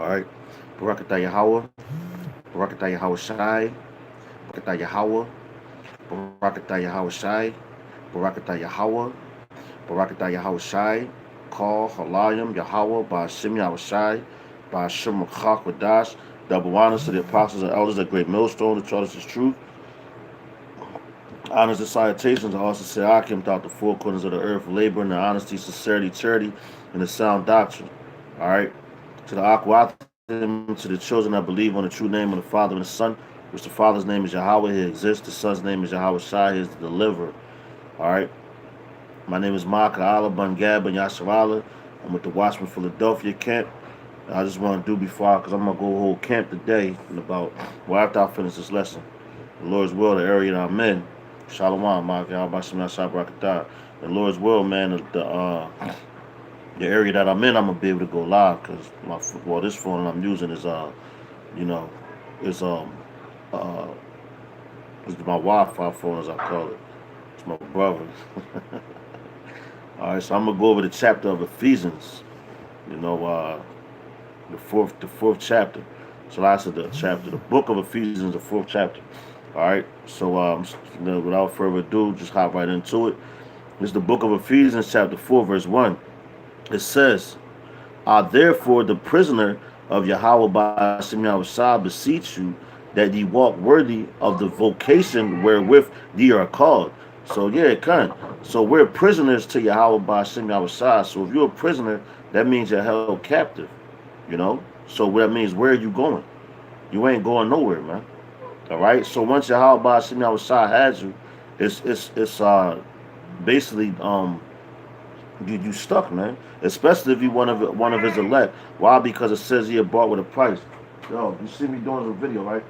All right. Barakatah Yahweh, Barakatah Yahweh Shai, Barakatah Yahweh, Barakatah Yahweh Shai, Barakatah Yahweh, Barakatah Yahweh Shai, Call Halayim Yahweh, Ba'ashim Yahweh Shai, Ba'ashim Machak Wadash. Double honors to the apostles and elders of Great Millstone, the taught us his truth. Honors and salutations. I also say I came out the four corners of the earth, laboring in honesty, sincerity, charity, and the sound doctrine. All right. To the Aquatim, to the children that believe on the true name of the Father and the Son, which the Father's name is Yahweh, He exists. The Son's name is Yahweh Shai, He is the deliverer. All right. My name is Maka Allah Bungab and Yasharala. I'm with the Watchman Philadelphia camp. I just want to do before, because I'm going to go whole camp today in about, well, after I finish this lesson. The Lord's will, the area that I'm in. Shalom, Maka Allah Bashim Yashabrakatah. The Lord's will, man, the area that I'm in, I'm going to be able to go live, because this phone I'm using is, you know, is, uh, is my Wi-Fi phone, as I call it. It's my brother. All right, so I'm gonna go over the chapter of Ephesians. You know, the fourth chapter. So that's the chapter, the book of Ephesians, the fourth chapter. All right, so without further ado, just hop right into it. It's the book of Ephesians, chapter 4, verse 1. It says, "I therefore, the prisoner of Yahweh by Hashem Yahushua, beseech you that ye walk worthy of the vocation wherewith ye are called." So yeah, it can. So we're prisoners to Yahweh by Hashem Yahushua. So if you're a prisoner, that means you're held captive. You know. So what that means, where are you going? You ain't going nowhere, man. All right. So once Yahweh by Hashem Yahushua has you, it's basically you stuck, man. Especially if you one of his elect. Why? Because it says he bought with a price. Yo, you see me doing the video, right?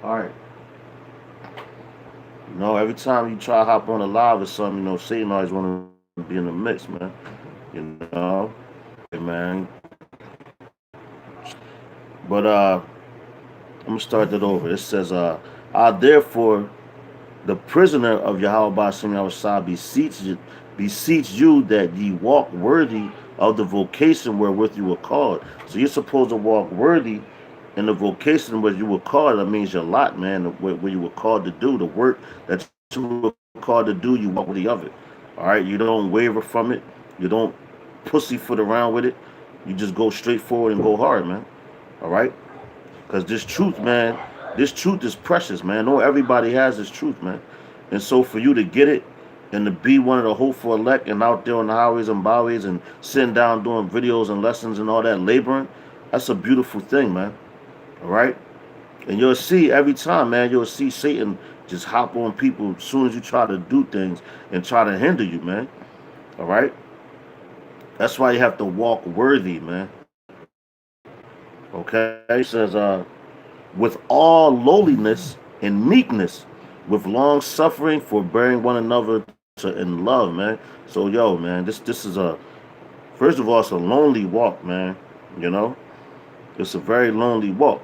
All right. You know, every time you try to hop on a live or something, Satan always want to be in the mix, man. You know, hey, man. But I'm gonna start that over. It says, "I therefore, the prisoner of Yahweh Bashim Yahushua, beseech you that ye walk worthy of the vocation wherewith you were called." So you're supposed to walk worthy in the vocation where you were called. That means your lot, man, where you were called to do, the work that you were called to do, you walk worthy of it. All right, you don't waver from it. You don't pussyfoot around with it. You just go straight forward and go hard, man. All right, because this truth is precious, man. No, everybody has this truth, man. And so for you to get it and to be one of the hopeful elect and out there on the highways and byways and sitting down doing videos and lessons and all that laboring, that's a beautiful thing, man. All right? And you'll see every time, man, you'll see Satan just hop on people as soon as you try to do things and try to hinder you, man. All right? That's why you have to walk worthy, man. Okay? It says, with all lowliness and meekness, with long suffering, forbearing one another in love, man. So, yo, man, this is first of all, it's a lonely walk, man. You know? It's a very lonely walk.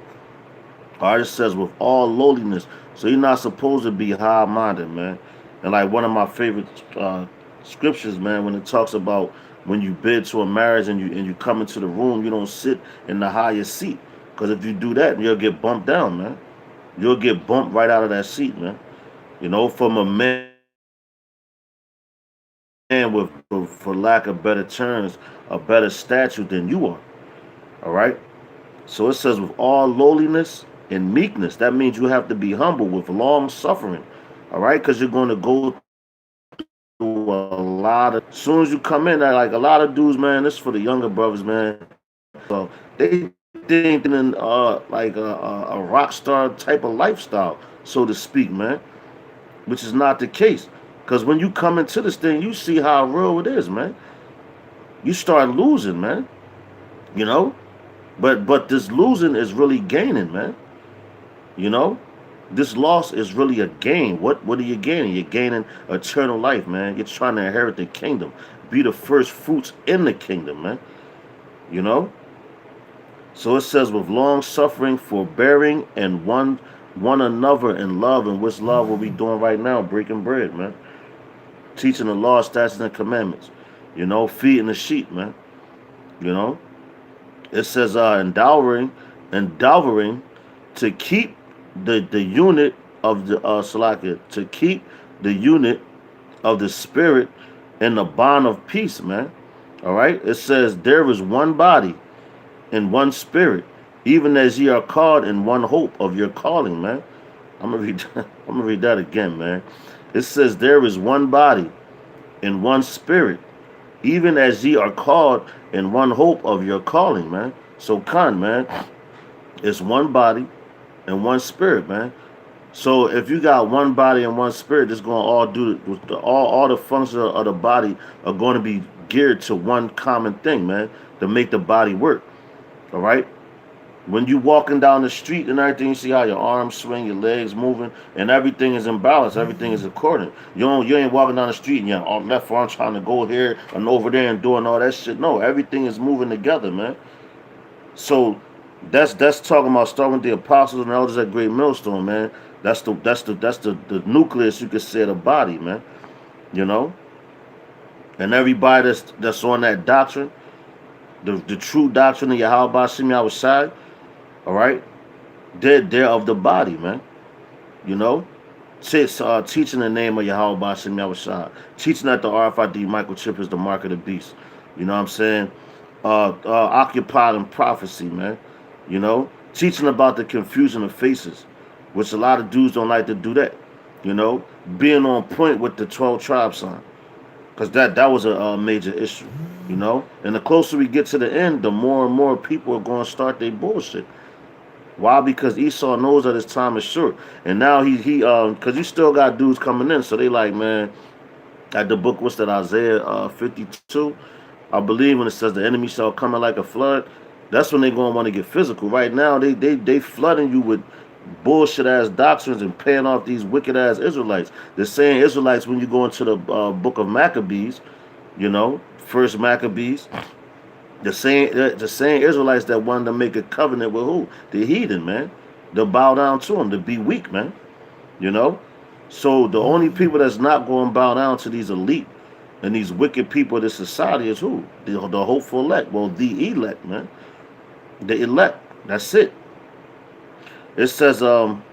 All right, it says with all lowliness. So you're not supposed to be high minded, man. And like one of my favorite scriptures, man, when it talks about when you bid to a marriage and you come into the room, you don't sit in the highest seat. Because if you do that, you'll get bumped down, man. You'll get bumped right out of that seat, man. From a man with, for lack of better terms, a better statue than you are. All right? So it says with all lowliness and meekness. That means you have to be humble with long suffering. All right? Because you're going to go through a lot of. As soon as you come in, like a lot of dudes, man, this is for the younger brothers, man. They think in like a rock star type of lifestyle, so to speak, man. Which is not the case. Because when you come into this thing, you see how real it is, man. You start losing, man. You know? But this losing is really gaining, man. You know? This loss is really a gain. What are you gaining? You're gaining eternal life, man. You're trying to inherit the kingdom. Be the first fruits in the kingdom, man. You know? So it says with long suffering, forbearing, and one another in love. And which love are we doing right now? Breaking bread, man. Teaching the law, statutes, and commandments. Feeding the sheep, man. You know? It says endeavoring to keep the unit of the Salakia, to keep the unit of the spirit in the bond of peace, man. All right. It says there is one body and one spirit, even as ye are called in one hope of your calling, man. I'm gonna read. I'm gonna read that again, man. It says there is one body and one spirit, even as ye are called in one hope of your calling, man. So, man, it's one body and one spirit, man. So if you got one body and one spirit, it's going to all do all the functions of the body are going to be geared to one common thing, man, to make the body work. All right. When you walking down the street and everything, you see how your arms swing, your legs moving, and everything is in balance. Everything is accordant. You ain't walking down the street and your left arm trying to go here and over there and doing all that shit. No, everything is moving together, man. So that's talking about starting with the apostles and elders at Great Millstone, man. That's the nucleus, you could say, of the body, man. You know, and everybody that's on that doctrine, the true doctrine of Yahweh Shem Yahushai, all right, they're of the body, man. You know, teaching the name of Yahweh Shem Yahushai, teaching that the RFID microchip is the mark of the beast. You know what I'm saying? Occupied in prophecy, man. You know, teaching about the confusion of faces, which a lot of dudes don't like to do that. You know, being on point with the 12 tribe sign, because that was a major issue. You know, and the closer we get to the end, the more and more people are going to start their bullshit. Why? Because Esau knows that his time is short, and now because you still got dudes coming in, so they like, man, at the book, what's that, Isaiah 52, I believe, when it says the enemy shall come in like a flood, that's when they're going to want to get physical. Right now, they flooding you with bullshit ass doctrines and paying off these wicked ass Israelites. The same Israelites, when you go into the book of Maccabees, you know, first Maccabees, the same Israelites that wanted to make a covenant with who? The heathen, man. To bow down to them, to be weak, man. You know? So the only people that's not going to bow down to these elite and these wicked people of this society is who? The hopeful elect. Well, the elect, man. The elect. That's it. It says, going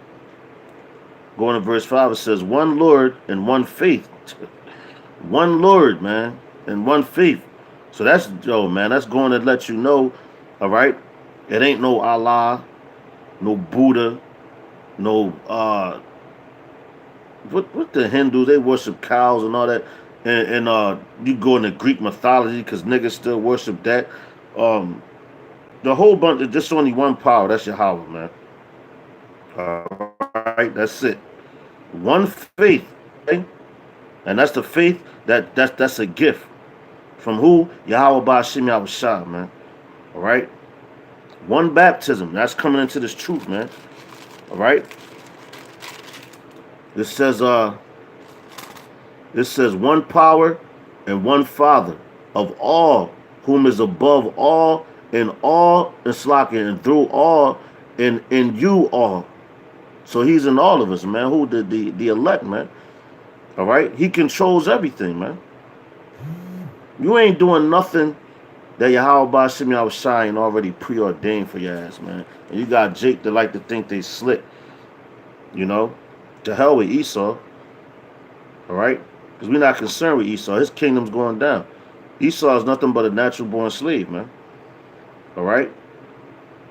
to verse 5, it says, one Lord and one faith. One Lord, man, and one faith. So that's, man, that's going to let you know, all right, it ain't no Allah, no Buddha, no, what the Hindus, they worship cows and all that. And you go into Greek mythology because niggas still worship that. The whole bunch, there's only one power, that's Yahweh, man. All right, that's it. One faith, okay? And that's the faith that's a gift. From who? Yahweh Ba'Shem Yahushua, man. All right? One baptism. That's coming into this truth, man. All right? It says one power and one Father of all, whom is above all and slacking and through all and in you all. So he's in all of us, man. Who? The elect, man. All right? He controls everything, man. You ain't doing nothing that Yahweh Ba'Shem Yahushua ain't already preordained for your ass, man. And you got Jake that like to think they slick. You know? To hell with Esau. All right? Because we're not concerned with Esau. His kingdom's going down. Esau is nothing but a natural born slave, man. All right?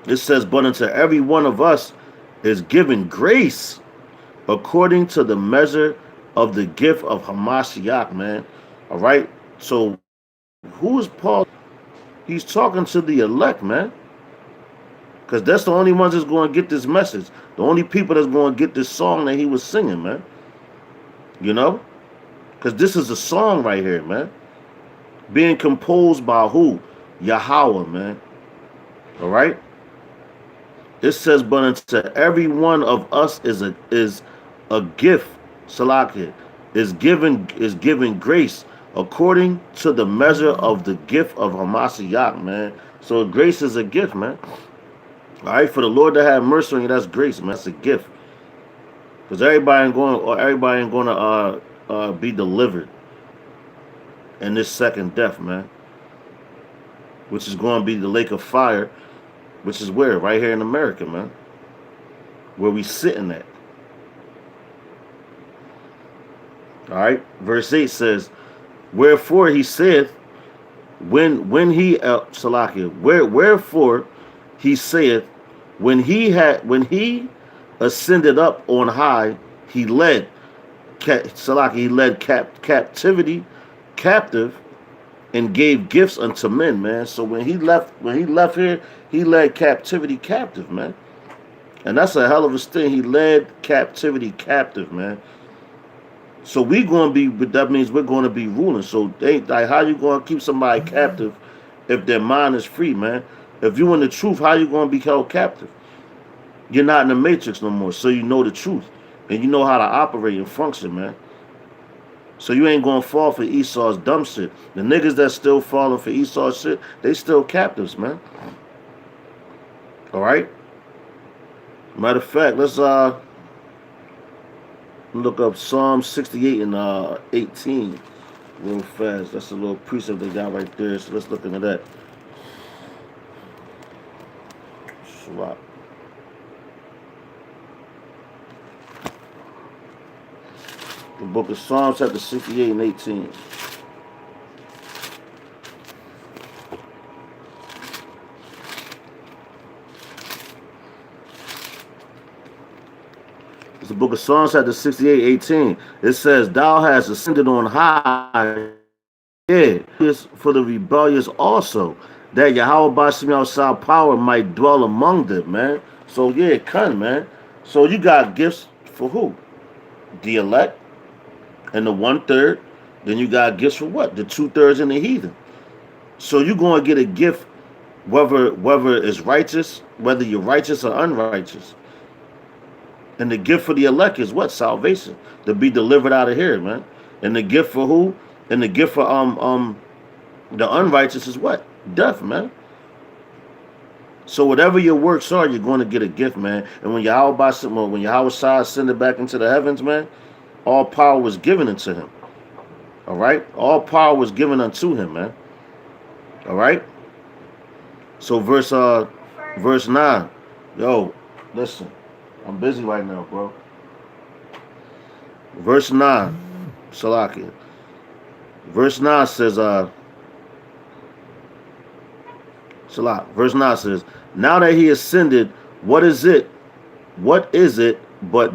It says, but unto every one of us is given grace according to the measure of the gift of Hamashiach, man. All right? So, who is Paul? He's talking to the elect, man. Because that's the only ones that's going to get this message. The only people that's going to get this song that he was singing, man. You know? Because this is a song right here, man. Being composed by who? Yahweh, man. All right? It says, but unto every one of us is a gift, Salakah, is given grace according to the measure of the gift of Hamashiach, man. So grace is a gift, man. All right, for the Lord to have mercy on you, that's grace, man. That's a gift. Because everybody ain't going to be delivered in this second death, man. Which is going to be the lake of fire which is where? Right here in America, man. Where we sitting at. Alright? Verse 8 says, wherefore he saith, when he Salakia, wherefore he saith, when he ascended up on high, he led Salaki, he led captivity captive and gave gifts unto men, man. So when he left here, he led captivity captive, man. And that's a hell of a thing. He led captivity captive, man. So we gonna be, but that means we're gonna be ruling. So they like, how you gonna keep somebody captive if their mind is free, man? If you in the truth, how you gonna be held captive? You're not in the matrix no more, so you know the truth and you know how to operate and function, man. So you ain't gonna fall for Esau's dumb shit. The niggas that still falling for Esau's shit, they still captives, man. All right. Matter of fact, let's look up Psalm 68 and 18 real fast. That's a little precept they got right there. So let's look into that. Swap. The book of Psalms, chapter 68 and 18. It's the book of Psalms, chapter 68, 18. It says, thou hast ascended on high, yeah, for the rebellious also, that Yahweh Bashim outside power might dwell among them, man. So yeah, man. So you got gifts for who? The elect and the 1/3. Then you got gifts for what? The 2/3 and the heathen. So you're going to get a gift whether it's righteous, whether you're righteous or unrighteous. And the gift for the elect is what? Salvation. To be delivered out of here, man. And the gift for who? And the gift for the unrighteous is what? Death, man. So whatever your works are, you're going to get a gift, man. And when Yahweh Shai ascended back into the heavens, man, all power was given unto him. All right? All power was given unto him, man. All right? So verse 9. Yo, listen. I'm busy right now, bro. Verse 9. Salakia. Verse 9 says, Verse 9 says, now that he ascended, what is it but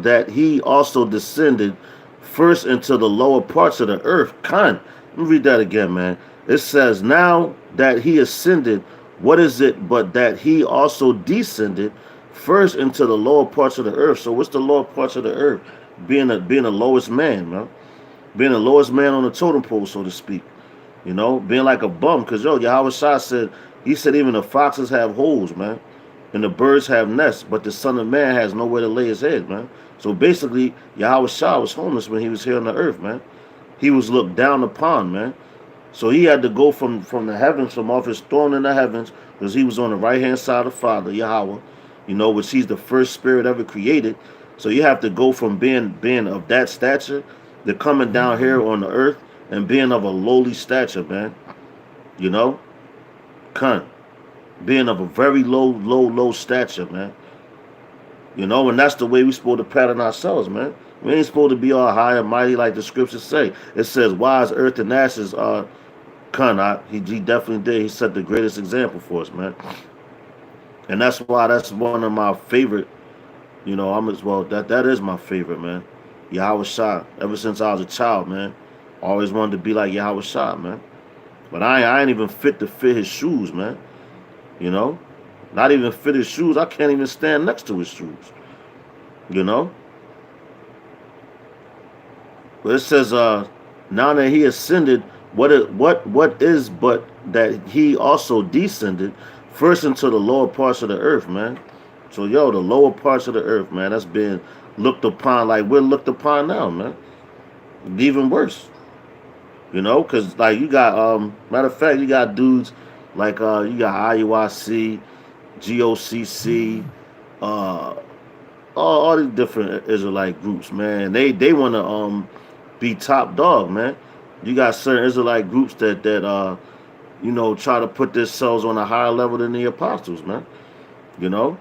that he also descended first into the lower parts of the earth? Let me read that again, man. It says, now that he ascended, what is it but that he also descended first into the lower parts of the earth? So what's the lower parts of the earth? Being the lowest man, man. Being the lowest man on the totem pole, so to speak. You know, being like a bum. Because, Yahweh Shai said, he said even the foxes have holes, man. And the birds have nests, but the Son of Man has nowhere to lay his head, man. So basically, Yahweh Shai was homeless when he was here on the earth, man. He was looked down upon, man. So he had to go from the heavens, from off his throne in the heavens, because he was on the right-hand side of the Father, Yahweh, which he's the first spirit ever created. So you have to go from being of that stature to coming down here on the earth and being of a lowly stature, man. Being of a very low stature, man. And that's the way we're supposed to pattern ourselves, man. We ain't supposed to be all high and mighty like the scriptures say. It says, wise earth and ashes are he definitely did. He set the greatest example for us, man. And that's why that's one of my favorite, that is my favorite, man. Yahweh Shai. Ever since I was a child, man. Always wanted to be like Yahweh Shai, man. But I ain't even fit to fit his shoes, man. Not even fit his shoes. I can't even stand next to his shoes. But it says, now that he ascended, what is but that he also descended first into the lower parts of the earth, man. So the lower parts of the earth, man, that's been looked upon like we're looked upon now, man. Even worse. Because like you got matter of fact, you got dudes like you got IUIC, GOCC, all these different Israelite groups, man. They want to be top dog, man. You got certain Israelite groups that try to put themselves on a higher level than the apostles, man. You know,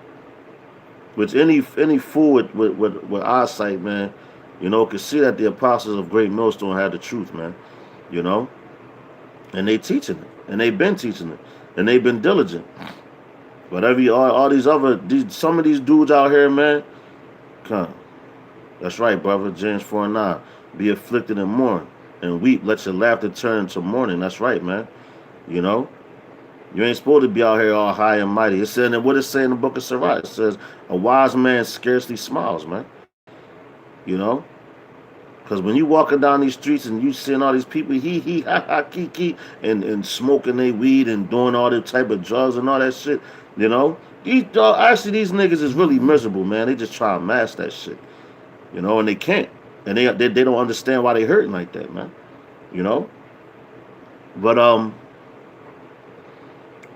which any fool with eyesight, man, could see that the apostles of Great Millstone had the truth, man. You know, and they teaching it, and they've been teaching it, and they've been diligent. But all these some of these dudes out here, man, come. That's right, brother. James 4:9. Be afflicted and mourn, and weep. Let your laughter turn to mourning. That's right, man. You know, you ain't supposed to be out here all high and mighty. It said, and what it say in the book of Sirach? It says, a wise man scarcely smiles, man. You know, because when you walking down these streets and you seeing all these people, ha, ha, kiki, and smoking their weed and doing all that type of drugs and all that shit, you know, actually these niggas is really miserable, man. They just try to mask that shit, and they can't, and they don't understand why they hurting like that, man. You know, but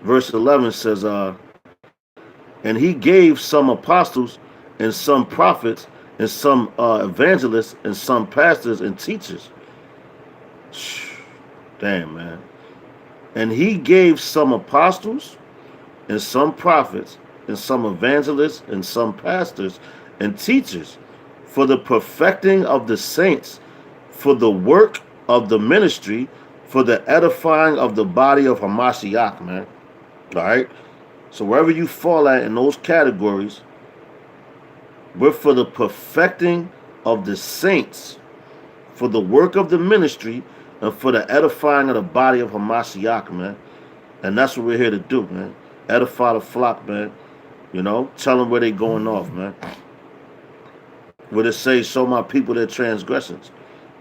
verse 11 says, and he gave some apostles and some prophets and some evangelists and some pastors and teachers. Damn, man. And he gave some apostles and some prophets and some evangelists and some pastors and teachers for the perfecting of the saints, for the work of the ministry, for the edifying of the body of Hamashiach, man. All right? So wherever you fall at in those categories, we're for the perfecting of the saints, for the work of the ministry, and for the edifying of the body of Hamashiach, man. And that's what we're here to do, man. Edify the flock, man. Tell them where they going off, man. Where it says, show my people their transgressions.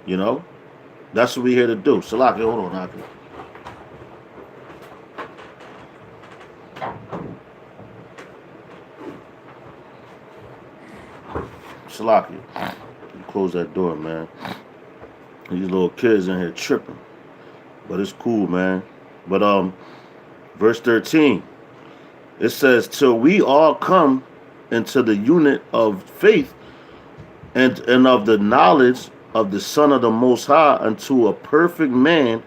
That's what we're here to do. Salaki, hold on, Aki. Salaki. Close that door, man. These little kids in here tripping. But it's cool, man. But verse 13, it says, till we all come into the unit of faith and of the knowledge of the Son of the Most High, unto a perfect man,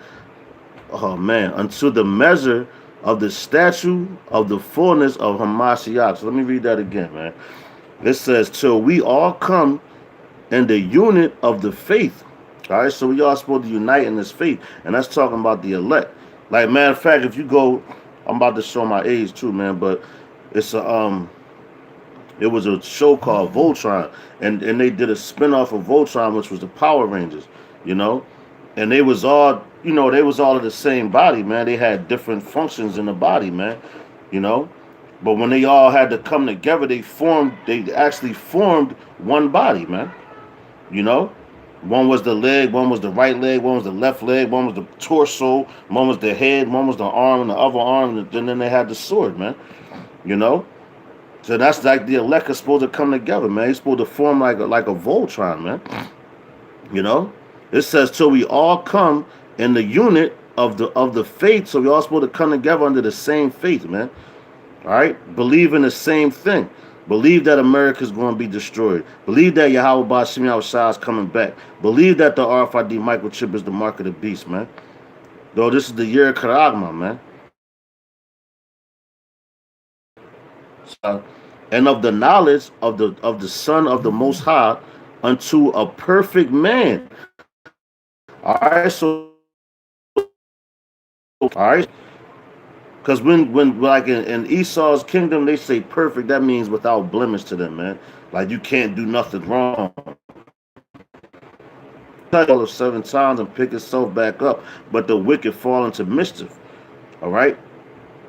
unto the measure of the stature of the fullness of Hamashiach. So let me read that again, man. It says, till we all come in the unit of the faith. All right, so we all supposed to unite in this faith, and that's talking about the elect. Like, matter of fact, if you go, I'm about to show my age too, man, but it's it was a show called Voltron, and they did a spinoff of Voltron, which was the Power Rangers, and they was all, they was all of the same body, man. They had different functions in the body, man, but when they all had to come together, they actually formed one body, man. One was the leg, one was the right leg, one was the left leg, one was the torso, one was the head, one was the arm, and the other arm, and then they had the sword, man. So that's like the elect is supposed to come together, man. He's supposed to form like a Voltron, man. It says till we all come in the unit of the faith, so we all supposed to come together under the same faith, man. All right? Believe in the same thing. Believe that America's going to be destroyed. Believe that Yahweh Ba'Shem Yahushua is coming back. Believe that the RFID microchip is the mark of the beast, man. Though this is the year of Karagma, man. And of the knowledge of the Son of the Most High unto a perfect man. All right, so all right. Because when like in Esau's kingdom, they say perfect, that means without blemish to them, man. Like you can't do nothing wrong. All of 7 times and pick itself back up, but the wicked fall into mischief. All right.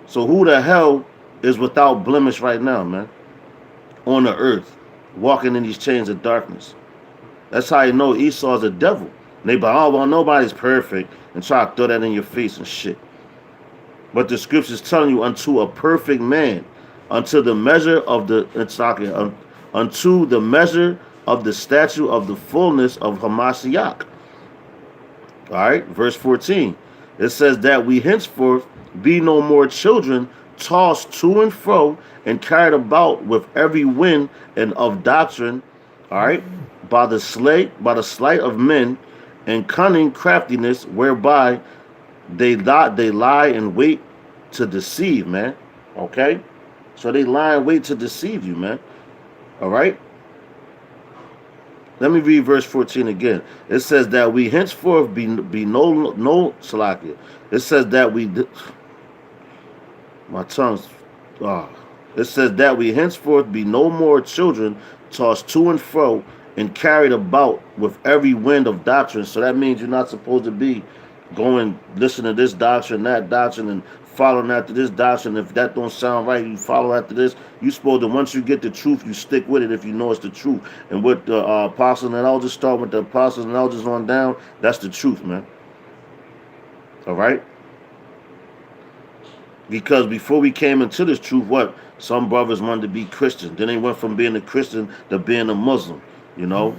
So who the hell is without blemish right now, man? On the earth, walking in these chains of darkness. That's how you know Esau's a devil. And they be like, oh well, nobody's perfect, and try to throw that in your face and shit. But the scripture's telling you unto a perfect man, unto the measure of unto the measure of the stature of the fullness of Hamashiach. All right, verse 14. It says that we henceforth be no more children, tossed to and fro and carried about with every wind and of doctrine, all right, by the sleight of men and cunning craftiness, whereby they lie in wait to deceive, man. Okay? So they lie in wait to deceive you, man. All right. Let me read verse 14 again. It says that we henceforth be no Salakia. It says that my tongue's ah. It says that we henceforth be no more children tossed to and fro and carried about with every wind of doctrine. So that means you're not supposed to be going listen to this doctrine, that doctrine, and following after this doctrine. If that don't sound right, you follow after this. You supposed to, once you get the truth, you stick with it if you know it's the truth. And with the apostles and elders, start with the apostles and elders on down. That's the truth, man. All right. Because before we came into this truth, what some brothers wanted to be Christian. Then they went from being a Christian to being a Muslim. You know.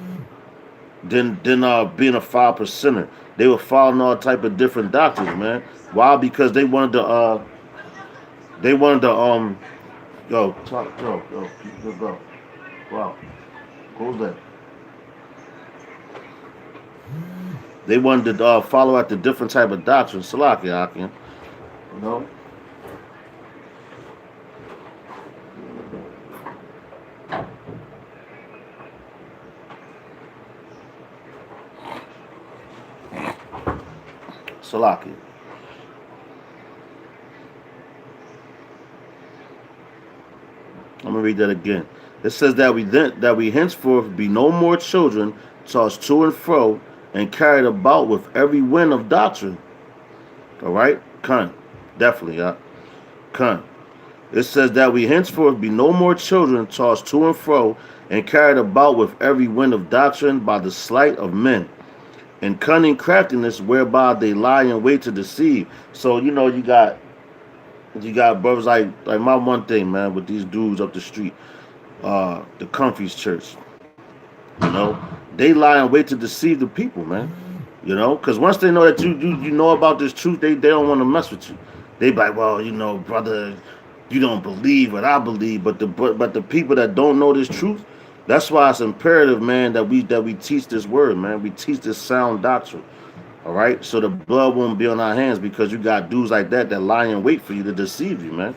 Then being a 5%er. They were following all type of different doctrines, man. Why? Because they wanted to yo, let's go. Wow. What was that? They wanted to follow out the different type of doctrines. Salaki Akin. You know? Salaki. I'm gonna read that again. It says that we henceforth be no more children tossed to and fro and carried about with every wind of doctrine. All right, Con, definitely, Con. It says that we henceforth be no more children tossed to and fro and carried about with every wind of doctrine by the sleight of men and cunning craftiness whereby they lie in wait to deceive. So you got brothers like my one thing, man, with these dudes up the street, the Comfy's church. You know, they lie and wait to deceive the people, man. You know, because once they know that you know about this truth, they don't want to mess with you. They be like, well, brother, you don't believe what I believe, but the people that don't know this truth, that's why it's imperative, man, that we teach this word, man. We teach this sound doctrine. All right, so the blood won't be on our hands because you got dudes like that lie in wait for you to deceive you, man.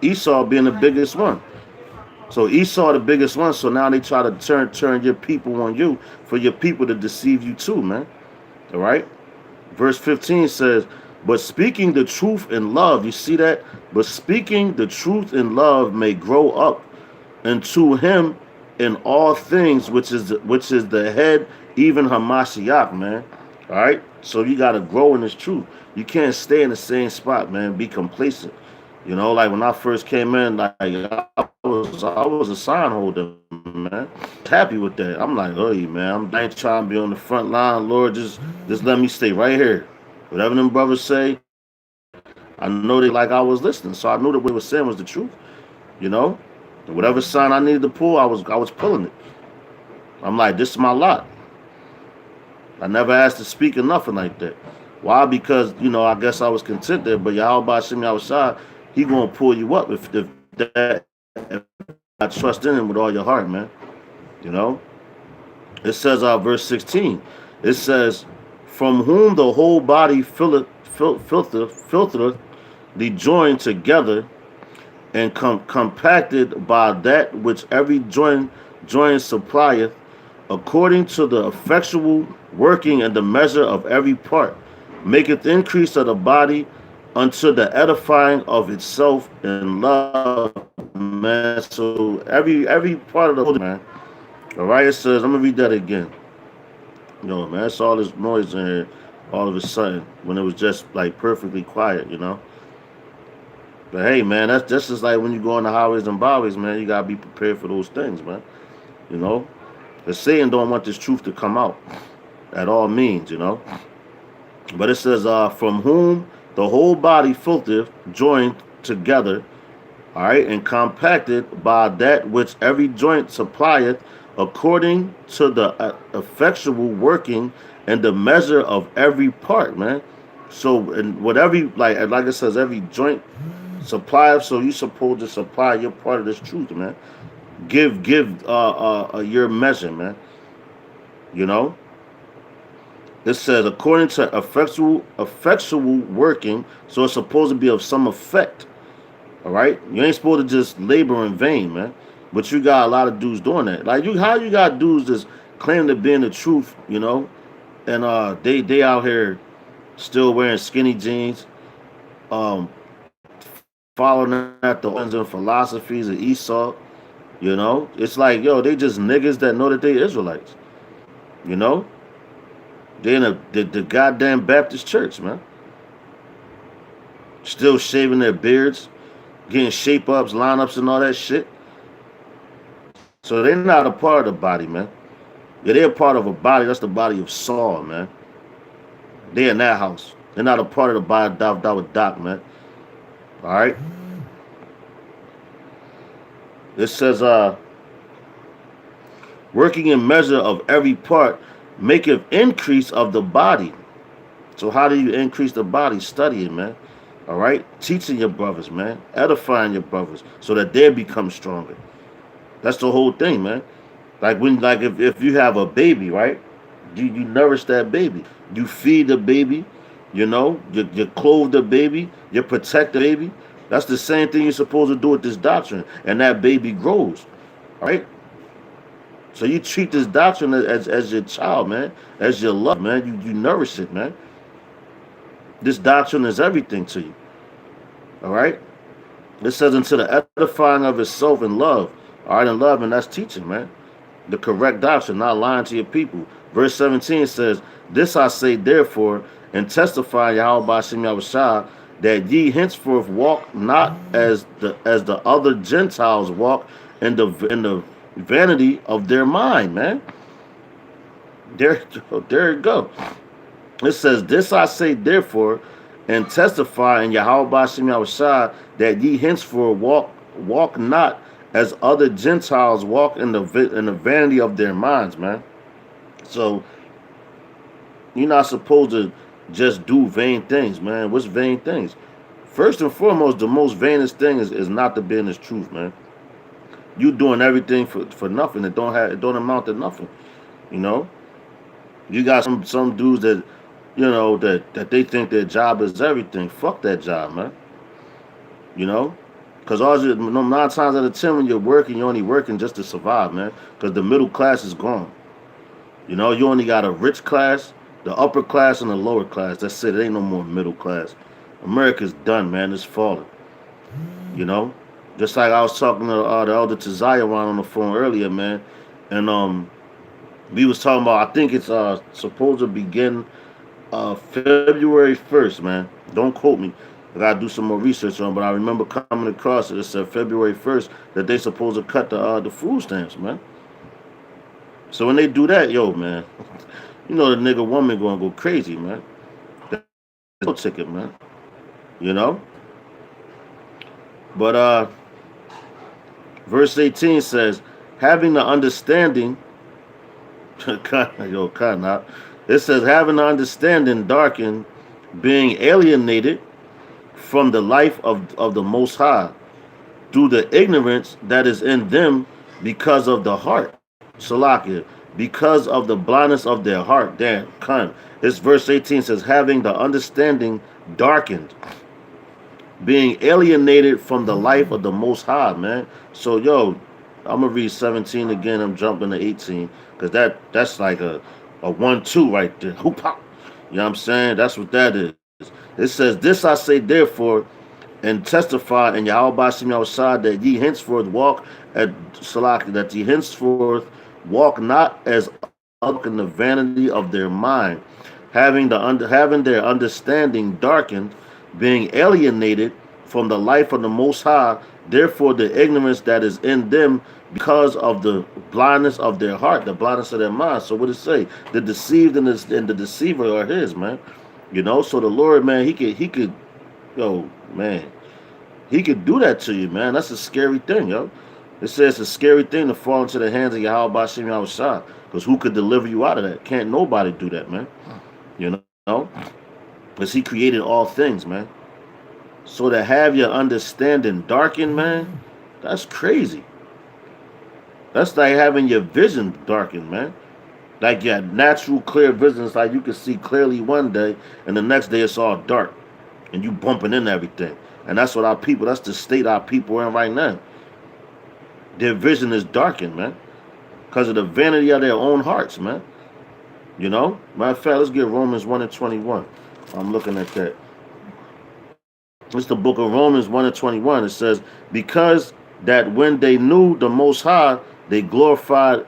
Esau being the biggest one. So Esau the biggest one. So now they try to turn your people on you for your people to deceive you too, man. All right. Verse 15 says, "But speaking the truth in love, you see that? But speaking the truth in love may grow up into him in all things, which is the head, even Hamashiach, man." All right, so you gotta grow in this truth. You can't stay in the same spot, man. Be complacent. You know, like when I first came in, like I was a sign holder, man. Happy with that. I'm like, oh, man, I ain't trying to be on the front line. Lord, just let me stay right here. Whatever them brothers say, I know they like I was listening, so I knew that what they were saying was the truth. You know, and whatever sign I needed to pull, I was pulling it. I'm like, this is my lot. I never asked to speak or nothing like that. Why? Because, I guess I was content there, but Yahweh Shemi outside, he gonna pull you up if I trust in him with all your heart, man. You know? It says verse 16. It says, "From whom the whole body filtereth, the joined together and compacted by that which every joint supplieth, according to the effectual working and the measure of every part, maketh increase of the body unto the edifying of itself in love, man." So every part of the body, man. All right, it says, I'm gonna read that again. Man, that's all this noise in here all of a sudden when it was just like perfectly quiet, But hey, man, that's just as like when you go on the highways and byways, man. You gotta be prepared for those things, man. You know, the Satan don't want this truth to come out at all means. But it says, "From whom the whole body filteth, joined together, all right, and compacted by that which every joint supplieth, according to the effectual working and the measure of every part, man." So, and whatever, like it says, every joint supply. So you supposed to supply your part of this truth, man. Give your measure, man. You know. It says according to effectual working. So it's supposed to be of some effect. All right, you ain't supposed to just labor in vain, man. But you got a lot of dudes doing that. Like you, how you got dudes just claim to be in the truth, and they out here still wearing skinny jeans, um, following out the origins and philosophies of Esau. It's like, yo, they just niggas that know that they Israelites. You know, they in the goddamn Baptist church, man. Still shaving their beards, getting shape ups, lineups, and all that shit. So they're not a part of the body, man. Yeah, they're a part of a body. That's the body of Saul, man. They in that house. They're not a part of the body that with Doc, man. All right. It says, working in measure of every part, maketh increase of the body. So how do you increase the body? Studying, man. All right, teaching your brothers, man, edifying your brothers, so that they become stronger. That's the whole thing, man. Like if you have a baby, right? You nourish that baby. You feed the baby. You clothe the baby. You protect the baby. That's the same thing you're supposed to do with this doctrine, and that baby grows. All right. So you treat this doctrine as your child, man, as your love, man. You nourish it, man. This doctrine is everything to you. All right. It says unto the edifying of itself in love. All right, in love, and that's teaching, man. The correct doctrine, not lying to your people. Verse 17 says, this I say therefore, and testify Yahweh Shem Yahushua, that ye henceforth walk not as the other Gentiles walk in the vanity of their mind, man. There you go. It says, this I say therefore, and testify in Yahweh Shem Yahushua, that ye henceforth walk not as other Gentiles walk in the vanity of their minds, man. So you're not supposed to just do vain things, man. What's vain things? First and foremost, the most vainest thing is not to be in this truth, man. You doing everything for nothing. It don't amount to nothing. You know, you got some dudes that that they think their job is everything. Fuck that job, man. You know, because all you, 9 times out of 10 when you're working, you're only working just to survive, man. Because the middle class is gone. You only got a rich class, the upper class, and the lower class. That's it. It ain't no more middle class. America's done, man. It's falling. You know, just like I was talking to the elder Taziah on the phone earlier, man, and we was talking about. I think it's supposed to begin February 1st, man. Don't quote me. I gotta do some more research on, but I remember coming across it. It said February 1st that they supposed to cut the food stamps, man. So when they do that, yo, man, the nigga woman gonna go crazy, man. That's no ticket, man. You know. But verse 18 says, having the understanding, kind of. It says, having the understanding darkened, being alienated from the life of the Most High, through the ignorance that is in them because of the heart. Salakia, because of the blindness of their heart. Damn, kind. This verse 18 says, having the understanding darkened, being alienated from the life of the Most High, man. So, I'm gonna read 17 again. I'm jumping to 18 because that's like a 1-2 right there. Hoop pop. You know what I'm saying? That's what that is. It says, this I say therefore, and testify in Yahweh Shem Yahushua, that ye henceforth walk at Salaki, that ye henceforth walk not as in the vanity of their mind, having their understanding darkened, being alienated from the life of the Most High, therefore the ignorance that is in them because of the blindness of their heart, the blindness of their mind. So what does it say? The deceived and the deceiver are his, man. So the Lord, man, he could, man, he could do that to you, man. That's a scary thing, yo. It says it's a scary thing to fall into the hands of Yahweh Shem Yahushua, because who could deliver you out of that? Can't nobody do that, man. You know? Because he created all things, man. So to have your understanding darkened, man, that's crazy. That's like having your vision darkened, man. Like your natural clear vision. It's like you can see clearly one day, and the next day it's all dark. and you bumping into everything. And that's what our people, that's the state our people are in right now. Their vision is darkened, man, because of the vanity of their own hearts, man. You know? Matter of fact, let's get Romans 1 and 21. I'm looking at that. It's the book of Romans 1 and 21. It says, because that when they knew the Most High, they glorified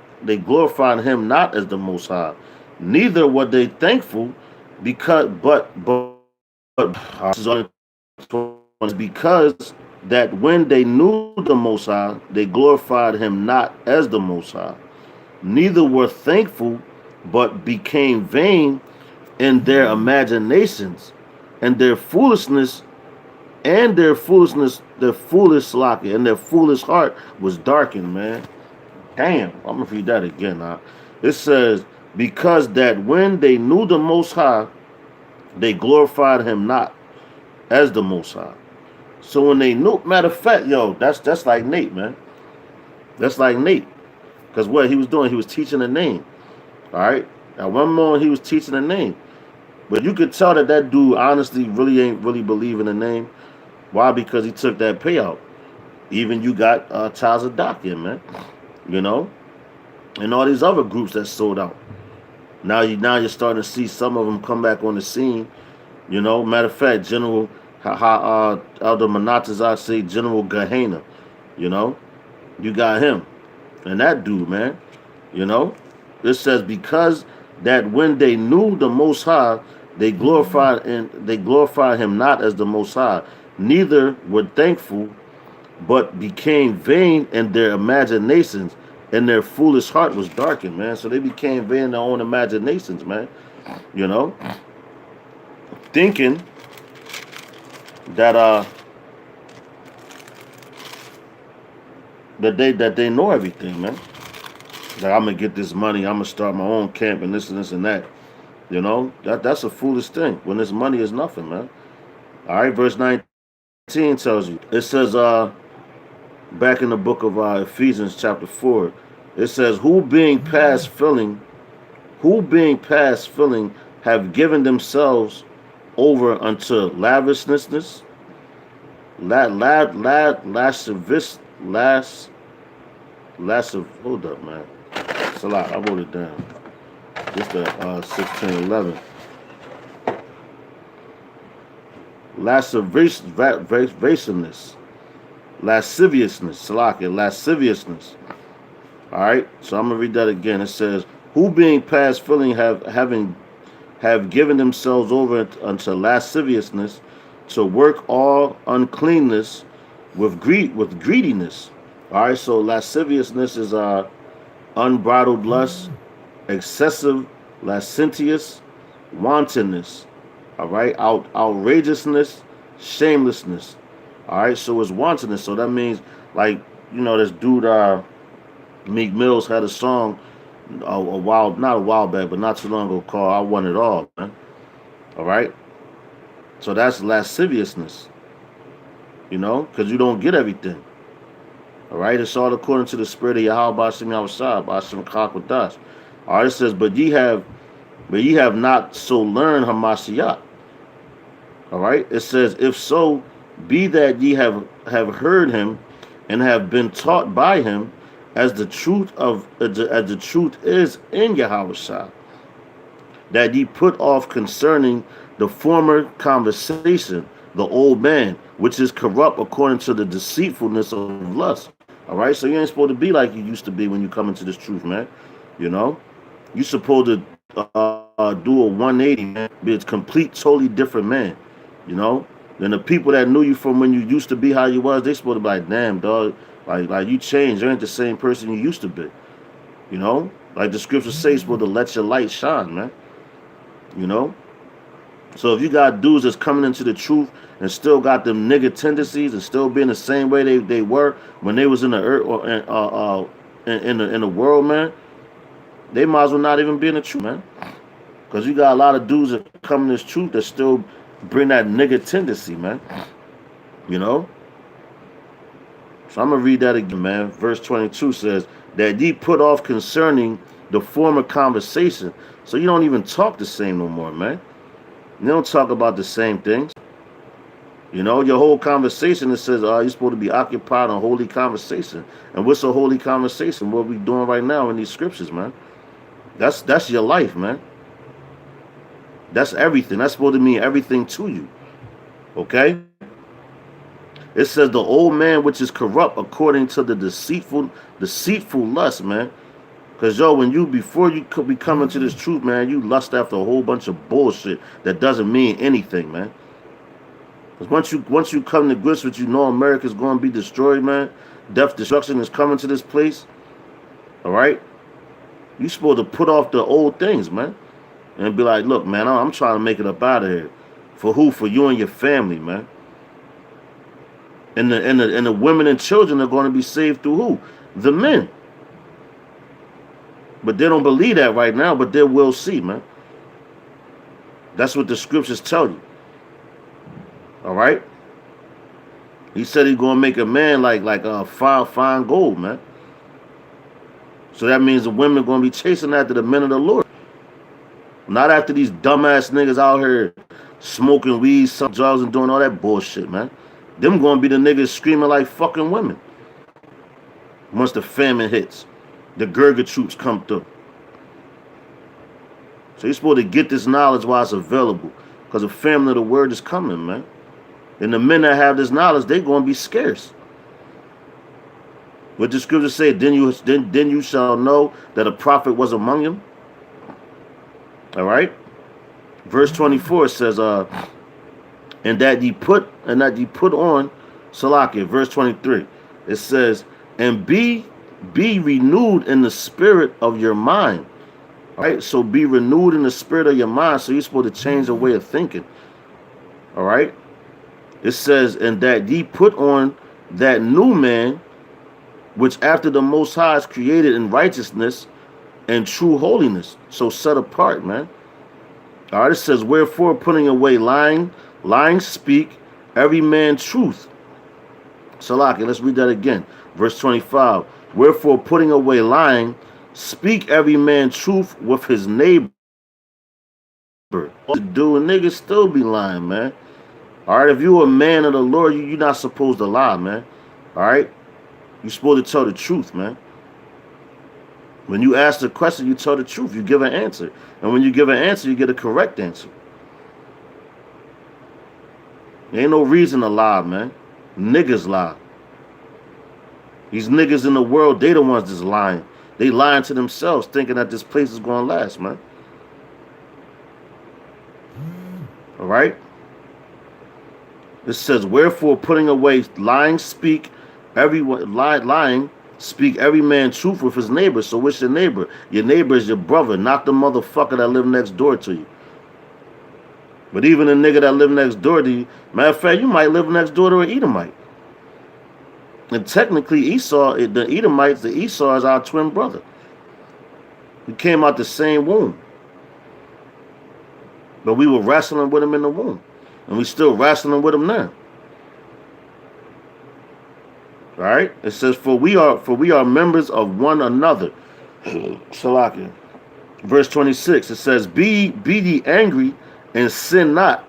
him not as the Most High. Neither were they thankful because that when they knew the Most High, they glorified him not as the Most High. Neither were thankful, but became vain in their imaginations, and their foolish slocky, and their foolish heart was darkened, man. Damn, I'm gonna read that again now. It says, because that when they knew the Most High, they glorified him not as the Most High. So when they knew, matter of fact, yo, that's like Nate, man. That's like Nate. Because what he was doing, he was teaching the name. All right? Now, one moment he was teaching the name. But you could tell that that dude honestly really ain't really believing the name. Why? Because he took that payout. Even you got Tazadak in, man. You know? And all these other groups that sold out. Now you're starting to see some of them come back on the scene. You know? Matter of fact, General Elder Manatazar say General Gehenna. You know? You got him. And that dude, man. You know? It says, because that when they knew the Most High, they glorified him not as the Most High. Neither were thankful, but became vain in their imaginations, and their foolish heart was darkened, man. So they became vain in their own imaginations, man. You know, thinking that they know everything, man. Like, I'm gonna get this money, I'm gonna start my own camp and this and that. You know, that's a foolish thing when this money is nothing, man. All right, verse 19 tells you. It says, back in the book of Ephesians chapter 4, it says, who being past filling have given themselves over unto lavishness, hold up, man. It's a lot. I wrote it down. Just the 1611. Lasciviousness. All right, so I'm gonna read that again. It says, "Who being past filling have given themselves over unto lasciviousness, to work all uncleanness with greediness." All right, so lasciviousness is unbridled lust, excessive lascivious, wantonness. All right, outrageousness, shamelessness. All right, so it's wantonness. So that means, like, this dude Meek Mills had a song not a while back, but not too long ago, called "I Want It All," man. All right, so that's lasciviousness. Because you don't get everything. All right, it's all according to the spirit of Yahweh Bashim Yahushua, Bashim Kakwadash. All right, it says, but ye have not so learned Hamashiach. All right, it says, if so, be that ye have heard him and have been taught by him, as the truth is in Yahushua, that ye put off concerning the former conversation, the old man, which is corrupt according to the deceitfulness of lust. All right, so you ain't supposed to be like you used to be when you come into this truth, man. You're supposed to do a 180, man. Be a complete, totally different man. Then the people that knew you from when you used to be how you was, they supposed to be like, damn, dog, like you changed. You ain't the same person you used to be. Like the scriptures say, you're supposed to let your light shine, man. So if you got dudes that's coming into the truth and still got them nigga tendencies and still being the same way they were when they was in the earth or in the world, man, they might as well not even be in the truth, man. Because you got a lot of dudes that come in this truth that still bring that nigga tendency, man. So I'm gonna read that again, man. Verse 22 says that ye put off concerning the former conversation. So you don't even talk the same no more, man. You don't talk about the same things. You know, your whole conversation, it says, you're supposed to be occupied on holy conversation. And what's a holy conversation? What we doing right now in these scriptures, man? That's your life, man. That's everything. That's supposed to mean everything to you. Okay? It says the old man which is corrupt according to the deceitful lust, man. Cause yo, when you before you could be coming to this truth, man, you lust after a whole bunch of bullshit that doesn't mean anything, man. Cause once you come to grips with, you know, America's going to be destroyed, man. Destruction is coming to this place. All right, you supposed to put off the old things, man, and be like, look, man, I'm trying to make it up out of here. For who? For you and your family, man. And the women and children are going to be saved through who? The men. But they don't believe that right now, but they will see, man. That's what the scriptures tell you. All right? He said he's going to make a man like fine gold, man. So that means the women are going to be chasing after the men of the Lord. Not after these dumbass niggas out here smoking weed, some drugs, and doing all that bullshit, man. Them going to be the niggas screaming like fucking women. Once the famine hits, the Gurga troops come through. So you're supposed to get this knowledge while it's available. Because the famine of the word is coming, man. And the men that have this knowledge, they're going to be scarce. What the scriptures say, then you shall know that a prophet was among them. All right? Verse 24 says, and that ye put on Salakia. Verse 23. It says, and be renewed in the spirit of your mind. All right? So be renewed in the spirit of your mind. So you're supposed to change the way of thinking. All right? It says, and that ye put on that new man, which after the Most High is created in righteousness and true holiness. So set apart, man. All right, it says, wherefore putting away lying speak every man truth. Salaki, let's read that again. Verse 25. Wherefore putting away lying, speak every man truth with his neighbor. What to do, and niggas still be lying, man. All right, if you're a man of the Lord, you're not supposed to lie, man. All right? You're supposed to tell the truth, man. When you ask the question, you tell the truth. You give an answer. And when you give an answer, you get a correct answer. There ain't no reason to lie, man. Niggas lie. These niggas in the world, they the ones that's lying. They lying to themselves, thinking that this place is going to last, man. All right? It says, wherefore putting away lying speak every man truth with his neighbor. So what's your neighbor? Your neighbor is your brother, not the motherfucker that live next door to you. But even the nigga that live next door to you, matter of fact, you might live next door to an Edomite. And technically Esau is our twin brother. We came out the same womb. But we were wrestling with him in the womb. And we still wrestling with him now. All right? It says, for we are members of one another. Salakia. Verse 26, it says, be ye angry and sin not.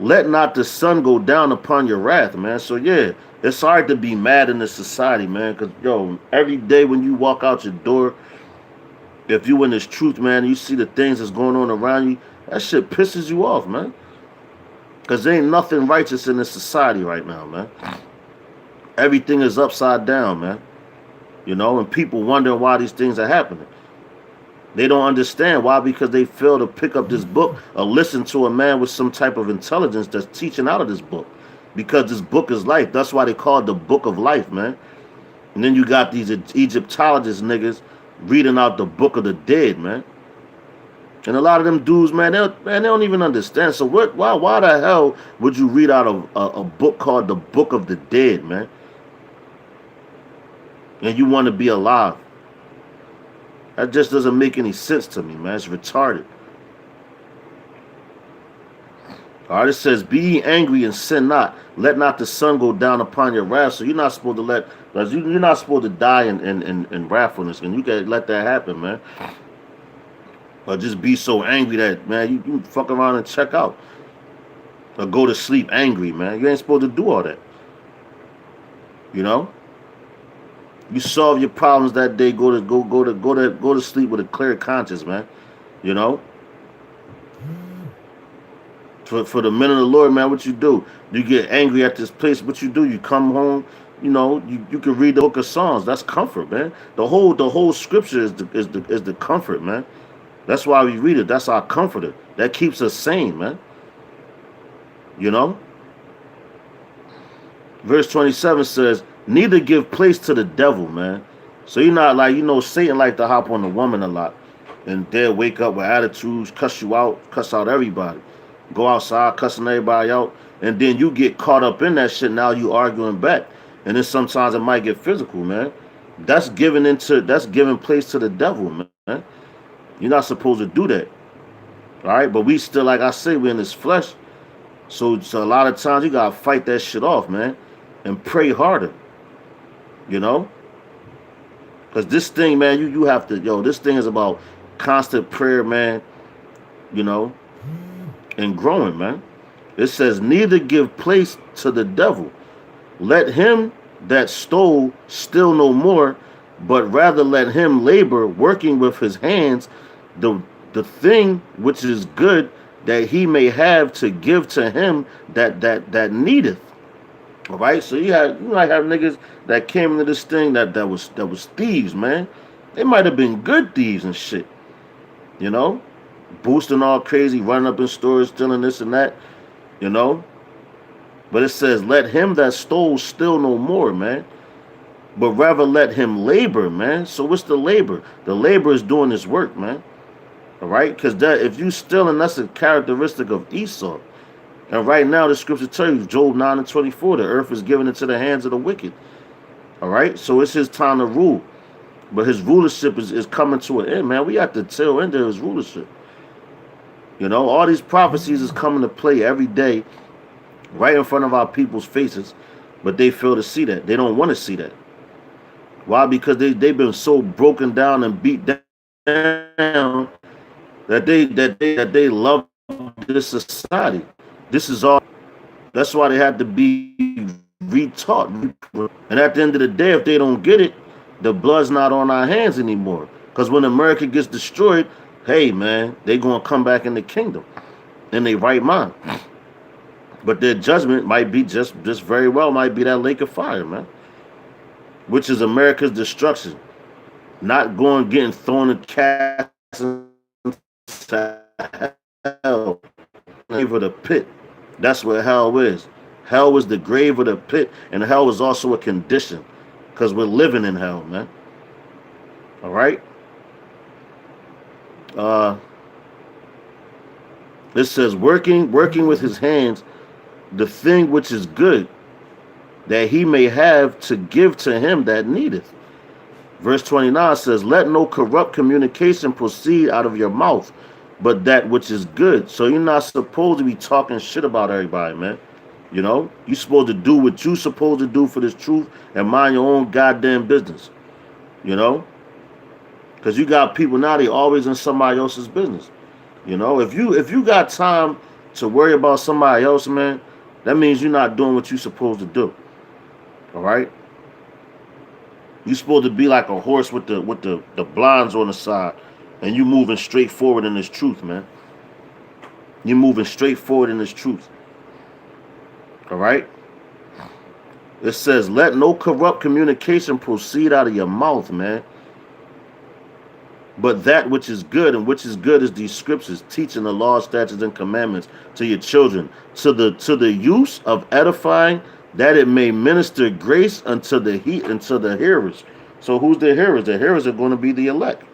Let not the sun go down upon your wrath, man. So yeah, it's hard to be mad in this society, man. Because, yo, every day when you walk out your door, if you in this truth, man, you see the things that's going on around you, that shit pisses you off, man. Because there ain't nothing righteous in this society right now, man. Everything is upside down, man. You know, and people wondering why these things are happening. They don't understand why, because they fail to pick up this book or listen to a man with some type of intelligence that's teaching out of this book. Because this book is life. That's why they call it the book of life, man. And then you got these Egyptologist niggas reading out the book of the dead, man. And a lot of them dudes, man, they don't even understand. So why the hell would you read out a book called the Book of the Dead, man? And you want to be alive? That just doesn't make any sense to me, man. It's retarded. All right, it says, be ye angry and sin not. Let not the sun go down upon your wrath. So you're not supposed to you're not supposed to die in wrathfulness. And you can't let that happen, man. Or just be so angry that, man, you fuck around and check out. or go to sleep angry, man. You ain't supposed to do all that. You know, you solve your problems that day. Go to sleep with a clear conscience, man. You know, for the men of the Lord, man, what you do? You get angry at this place. What you do? You come home. You know, you can read the book of Psalms. That's comfort, man. The whole scripture is the comfort, man. That's why we read it. That's our comforter. That keeps us sane, man. You know. Verse 27 says, "Neither give place to the devil, man." So you're not like, Satan like to hop on the woman a lot, and they'll wake up with attitudes, cuss you out, cuss out everybody, go outside cussing everybody out, and then you get caught up in that shit. Now you arguing back, and then sometimes it might get physical, man. That's giving place to the devil, man. You're not supposed to do that, all right? But we still, like I say, we're in this flesh, so a lot of times you gotta fight that shit off, man, and pray harder, you know. Because this thing, man, you have to, this thing is about constant prayer, man, you know, and growing, man. It says, "Neither give place to the devil. Let him that stole steal no more, but rather let him labor, working with his hands, the the thing which is good, that he may have to give to him that needeth." All right, so you might have niggas that came into this thing that was thieves, man. They might have been good thieves and shit, you know, boosting all crazy, running up in stores, stealing this and that, you know. But it says, "Let him that stole steal no more, man, but rather let him labor, man." So what's the labor? The labor is doing this work, man. All right, because that if you stealing, that's a characteristic of Esau. And right now, the scripture tells you, Job 9:24, the earth is given into the hands of the wicked. All right, so it's his time to rule. But his rulership is coming to an end, man. We at the tail end of his rulership. You know, all these prophecies is coming to play every day, right in front of our people's faces. But they fail to see that. They don't want to see that. Why? Because they've been so broken down and beat down that they love this society. This is all. That's why they had to be retaught. And at the end of the day, if they don't get it, the blood's not on our hands anymore. Because when America gets destroyed, hey man, they gonna come back in the kingdom in their right mind. But their judgment might be just very well might be that lake of fire, man. Which is America's destruction. Not going getting thrown in cast into hell. Grave of the pit. That's what hell is. Hell is the grave of the pit, and hell is also a condition. Because we're living in hell, man. All right? It says, working with his hands, the thing which is good, that he may have to give to him that needeth. Verse 29 says, "Let no corrupt communication proceed out of your mouth, but that which is good." So you're not supposed to be talking shit about everybody, man. You know, you're supposed to do what you're supposed to do for this truth and mind your own goddamn business. You know, because you got people now, they always in somebody else's business. You know, if you got time to worry about somebody else, man, that means you're not doing what you're supposed to do. All right. You're supposed to be like a horse with the blinds on the side, and you moving straight forward in this truth, man. You're moving straight forward in this truth. All right. It says, "Let no corrupt communication proceed out of your mouth, man, but that which is good." And which is good is these scriptures, teaching the law, statutes, and commandments to your children, to the use of edifying, that it may minister grace unto the hearers. So who's the hearers? The hearers are going to be the elect,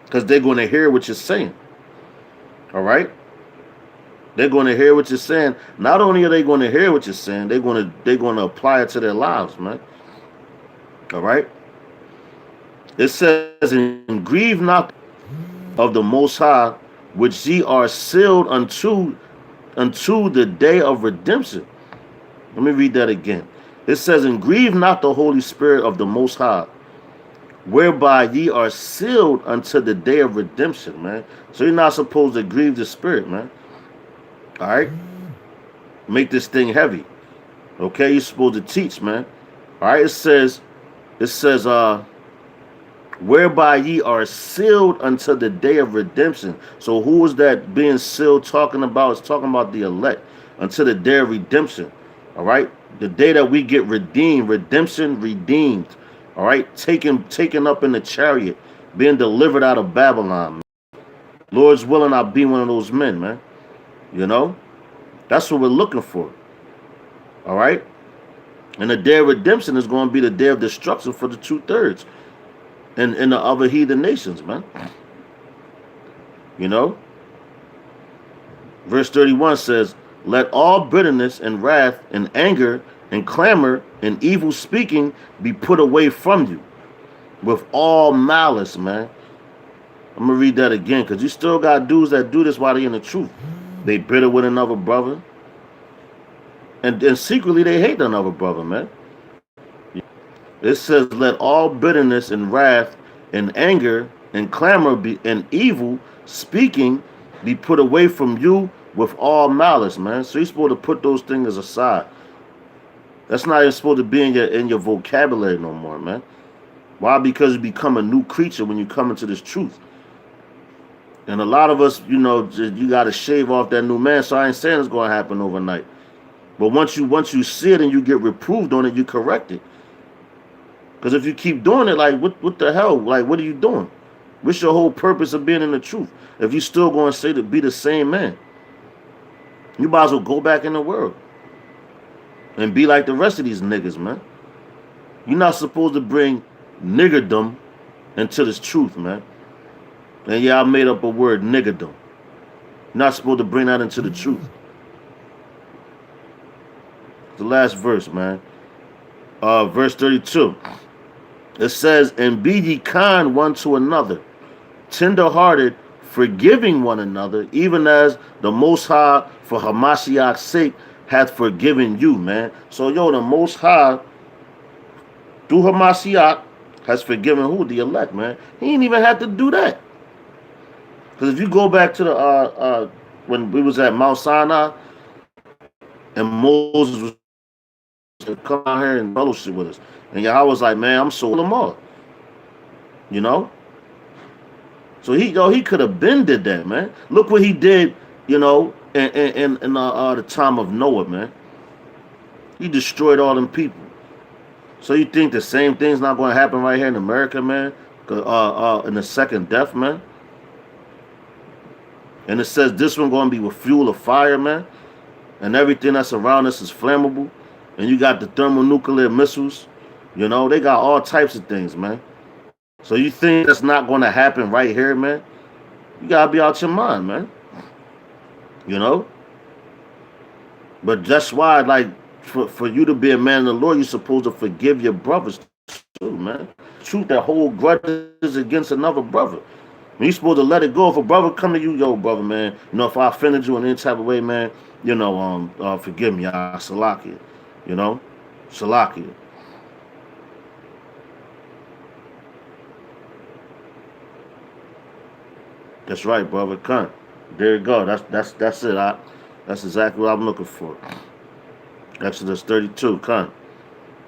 because they're going to hear what you're saying. All right. They're going to hear what you're saying. Not only are they going to hear what you're saying, they're going to apply it to their lives, man. All right. It says, "And grieve not of the Most High, which ye are sealed unto the day of redemption." Let me read that again. It says, "And grieve not the Holy Spirit of the Most High, whereby ye are sealed unto the day of redemption," man. So you're not supposed to grieve the Spirit, man. All right. Make this thing heavy. Okay, you're supposed to teach, man. All right, it says, whereby ye are sealed until the day of redemption. So who is that being sealed talking about? It's talking about the elect until the day of redemption. All right, the day that we get redeemed, redemption, redeemed. All right, taken up in the chariot, being delivered out of Babylon. Lord's willing, I'll be one of those men, man. You know, that's what we're looking for. All right, and the day of redemption is going to be the day of destruction for the 2/3 and the other heathen nations, man. You know, verse 31 says, let all bitterness and wrath and anger and clamor and evil speaking be put away from you with all malice, man. I'm going to read that again because you still got dudes that do this while they in the truth. They bitter with another brother. And secretly they hate another brother, man. It says, let all bitterness and wrath and anger and clamor be, and evil speaking be put away from you with all malice, man. So you're supposed to put those things aside. That's not even supposed to be in your vocabulary no more, man. Why? Because you become a new creature when you come into this truth. And a lot of us, you got to shave off that new man. So I ain't saying it's going to happen overnight. But once you see it and you get reproved on it, you correct it. Because if you keep doing it, like, what the hell? Like, what are you doing? What's your whole purpose of being in the truth? If you still going to say to be the same man, you might as well go back in the world and be like the rest of these niggas, man. You're not supposed to bring niggerdom into this truth, man. And yeah, I made up a word, niggerdom. You're not supposed to bring that into the truth. The last verse, man. Verse 32. It says, and be ye kind one to another, tender-hearted, forgiving one another, even as the Most High, for Hamashiach's sake, hath forgiven you, man. So, the Most High, through Hamashiach, has forgiven who? The elect, man. He ain't even had to do that. Because if you go back to the when we was at Mount Sinai, and Moses was come out here and fellowship with us, and Yahweh was like, man, I'm so them all. So he could have been did that, man. Look what he did, in the time of Noah, man. He destroyed all them people. So you think the same thing's not going to happen right here in America, man? In the second death, man. And it says this one going to be with fuel of fire, man. And everything that's around us is flammable. And you got the thermonuclear missiles. They got all types of things, man. So you think that's not going to happen right here, man? You got to be out your mind, man. But that's why, like, for you to be a man of the Lord, you're supposed to forgive your brothers too, man. Truth that hold grudges against another brother. You're supposed to let it go. If a brother come to you, yo, brother, man, if I offended you in any type of way, man, forgive me, I salaki it. Salaki it. That's right, brother. Cunt. There you go. That's it. That's exactly what I'm looking for. Exodus 32. Cunt.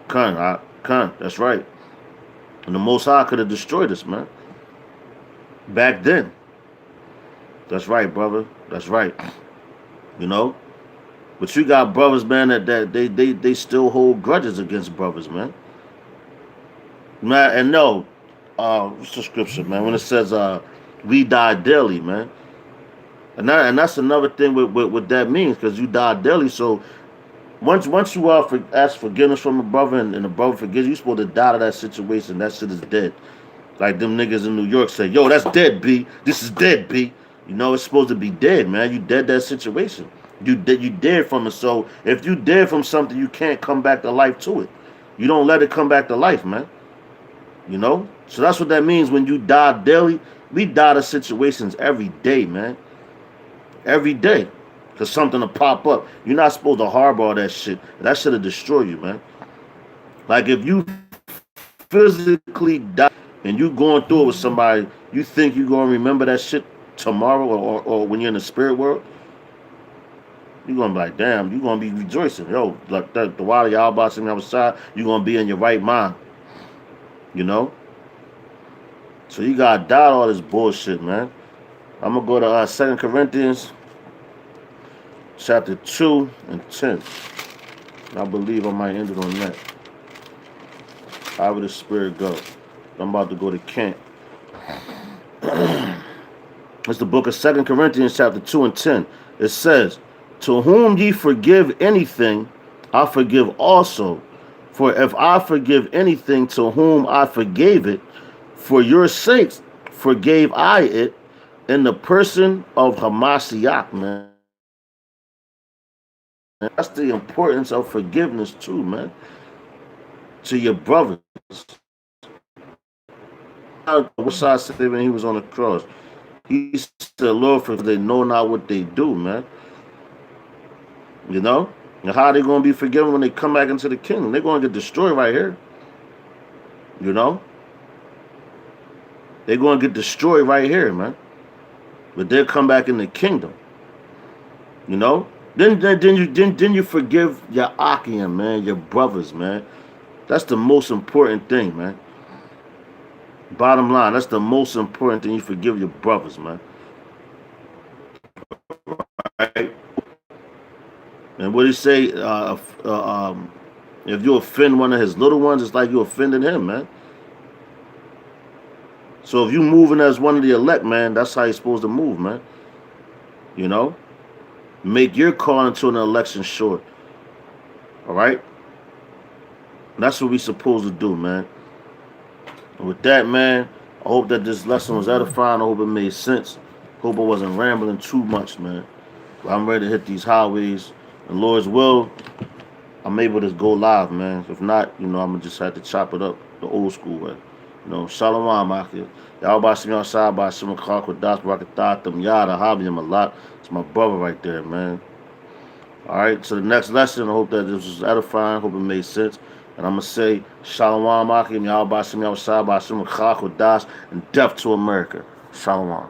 Cunt. That's right. And the Most High could have destroyed us, man. Back then. That's right, brother. That's right. But you got brothers, man, that they still hold grudges against brothers, man. Man, and no, what's the scripture, man? When it says we die daily, man. And that's another thing with what that means, because you die daily. So once you ask forgiveness from a brother and the brother forgives you, you're supposed to die to that situation. That shit is dead. Like them niggas in New York say, yo, that's dead, B. This is dead, B. It's supposed to be dead, man. You dead that situation. You dead from it. So if you dead from something, you can't come back to life to it. You don't let it come back to life, man. So that's what that means when you die daily. We die to situations every day, man. Every day. Because something will pop up. You're not supposed to harbor all that shit. That shit'll destroy you, man. Like if you physically die and you going through it with somebody, you think you're going to remember that shit tomorrow or when you're in the spirit world? You're gonna be like, damn, you're gonna be rejoicing. Yo, like the while y'all about sitting outside, you're gonna be in your right mind, you know? So you gotta doubt all this bullshit, man. I'm gonna go to 2 Corinthians chapter 2 and 10. I believe I might end it on that. However the spirit go. I'm about to go to camp. It's the book of 2 Corinthians chapter 2 and 10. It says, to whom ye forgive anything, I forgive also. For if I forgive anything to whom I forgave it, for your sakes forgave I it in the person of Hamashiach, man. That's the importance of forgiveness too, man. To your brothers. What side said when he was on the cross? He said, Lord, for they know not what they do, man. You know? And how are they going to be forgiven when they come back into the kingdom? They're going to get destroyed right here. You know? They're going to get destroyed right here, man. But they'll come back in the kingdom. You know? Then you forgive your Achaim, man, your brothers, man. That's the most important thing, man. Bottom line, that's the most important thing. You forgive your brothers, man. Right? And what he say? If you offend one of his little ones, it's like you offended him, man. So if you moving as one of the elect, man, that's how you're supposed to move, man. You know, make your call into an election sure. All right, that's what we supposed to do, man. And with that, man, I hope that this lesson was edifying. I hope it made sense. Hope I wasn't rambling too much, man. But I'm ready to hit these highways. And Lord's will, I'm able to go live, man. If not, I'm gonna just have to chop it up the old school way. Shalom, Akil. Y'all about to see me outside by some o'clock with Das Barakatham Yada Hobbyim a lot. It's my brother right there, man. Alright, so the next lesson, I hope that this was edifying, hope it made sense. And I'm gonna say Shalom, Akil. Y'all about to see me outside by some o'clock with Das and death to America. Shalom.